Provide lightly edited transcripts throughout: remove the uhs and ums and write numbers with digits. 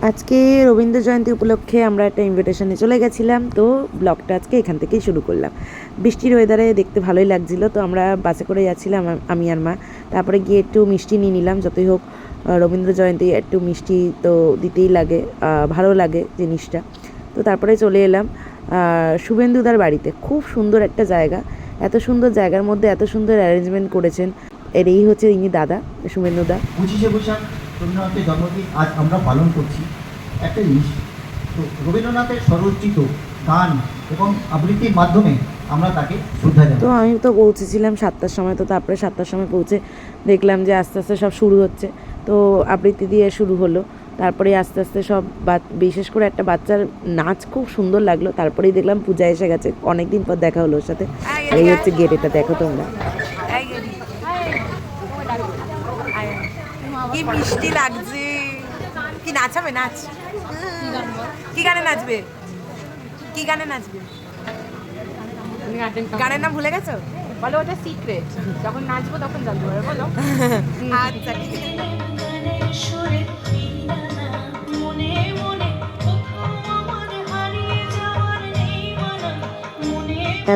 আজকে রবীন্দ্র জয়ন্তী উপলক্ষে আমরা একটা ইনভিটেশনে চলে গেছিলাম, তো ব্লগটা আজকে এখান থেকেই শুরু করলাম। বৃষ্টির ওয়েদারে দেখতে ভালোই লাগছিলো, তো আমরা বাসে করে যাচ্ছিলাম আমি আর মা। তারপরে গিয়ে একটু মিষ্টি নিয়ে নিলাম, যতই হোক রবীন্দ্র জয়ন্তী একটু মিষ্টি তো দিতেই লাগে, ভালো লাগে জিনিসটা। তো তারপরে চলে এলাম শুভেন্দুদার বাড়িতে। খুব সুন্দর একটা জায়গা, এত সুন্দর জায়গার মধ্যে এত সুন্দর অ্যারেঞ্জমেন্ট করেছেন। এই হচ্ছে ইনি দাদা, শুভেন্দুদা। 25শে বৈশাখ রবীন্দ্রনাথের জন্মদিন আজ আমরা পালন করছি। একটা জিনিস, তো রবীন্দ্রনাথের স্বরচিত গান এবং আবৃত্তির মাধ্যমে আমরা তাকে শ্রদ্ধা জানাই। তো আমি তো পৌঁছেছিলাম 7টার সময়, তো তারপরে 7টার সময় পৌঁছে দেখলাম যে আস্তে আস্তে সব শুরু হচ্ছে। তো আবৃত্তি দিয়ে শুরু হলো, তারপরে আস্তে আস্তে সব বিশেষ করে একটা বাচ্চার নাচ খুব সুন্দর লাগলো। তারপরেই দেখলাম পূজা এসে গেছে, অনেকদিন পর দেখা হলো ওর সাথে। এই হচ্ছে গেট, এটা দেখো তোমরা। কি মিষ্টি লাগছে। কি নাচাবে? নাচ। কি গানে নাচবে? কি গানে নাচবে? গানের নাম ভুলে গেছো? বলো, ওটা সিক্রেট। যখন নাচবো তখন জানতে পারবে। বলো। আচ্ছা ঠিক আছে।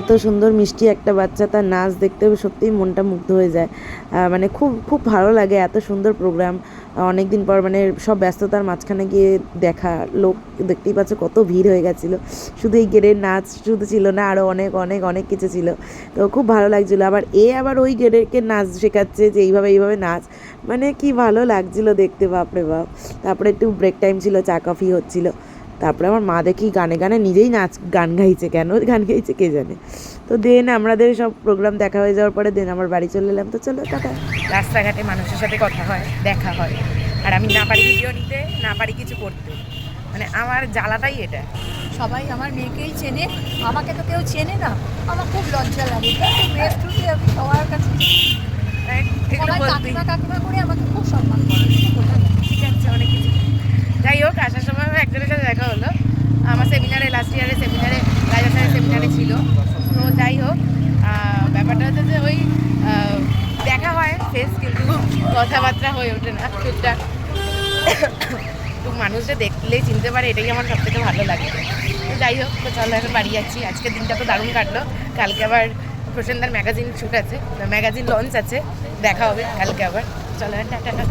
এত সুন্দর মিষ্টি একটা বাচ্চা, তার নাচ দেখতে সত্যিই মনটা মুগ্ধ হয়ে যায়। মানে খুব খুব ভালো লাগে, এত সুন্দর প্রোগ্রাম। অনেক দিন পর মানে সব ব্যস্ততার মাঝখানে গিয়ে দেখা, লোক দেখতেই পাচ্ছ কত ভিড় হয়ে গেছিলো। শুধু এই গেরের নাচ শুধু ছিল না, আরও অনেক অনেক অনেক কিছু ছিল। তো খুব ভালো লাগছিলো। আবার ওই গেরেরকে নাচ শেখাচ্ছে যে এইভাবে নাচ, মানে কি ভালো লাগছিলো দেখতে, বাপরে বাপ। তারপরে একটু ব্রেক টাইম ছিল, চা কফি হচ্ছিলো। তারপরে আমার মা দেখি গানে গানে নিজেই গান গাইছে, কেন গান গাইছে কে জানে। তো আমাদের সব প্রোগ্রাম দেখা হয়ে যাওয়ার পরে আমার বাড়ি চলে এলাম। তো চলো টাটা। রাস্তাঘাটে মানুষের সাথে কথা হয়, দেখা হয়, আর আমি না পারি ভিডিও নিতে, না পারি কিছু করতে। মানে আমার জ্বালাটাই এটা। সবাই আমার মেয়েকেই চেনে, আমাকে তো কেউ চেনে না। আমার খুব লজ্জা লাগে। বেস্টুতে আমি সবার কাছে এগুলো সবাই বলতেই কাকিমা করে আমাকে খুব সম্মান করে। ঠিক আছে, অনেক কিছু। যাই হোক, আসার সময় একজনের সাথে দেখা হলো আমার সেমিনারে, লাস্ট ইয়ারের সেমিনারে, রাজা স্যারের সেমিনারে ছিল। তো যাই হোক, ব্যাপারটা হচ্ছে যে ওই দেখা হয় ফেস, কিন্তু কথাবার্তা হয়ে ওঠে না টুকটাক। তো মানুষটা দেখলেই চিনতে পারে, এটাই আমার সব থেকে ভালো লাগে। তো যাই হোক, তো চলো এখন বাড়ি যাচ্ছি। আজকের দিনটা তো দারুণ কাটলো। কালকে আবার প্রসেনদার ম্যাগাজিন শ্যুট আছে, ম্যাগাজিন লঞ্চ আছে, দেখা হবে কালকে আবার। চলো টাটা।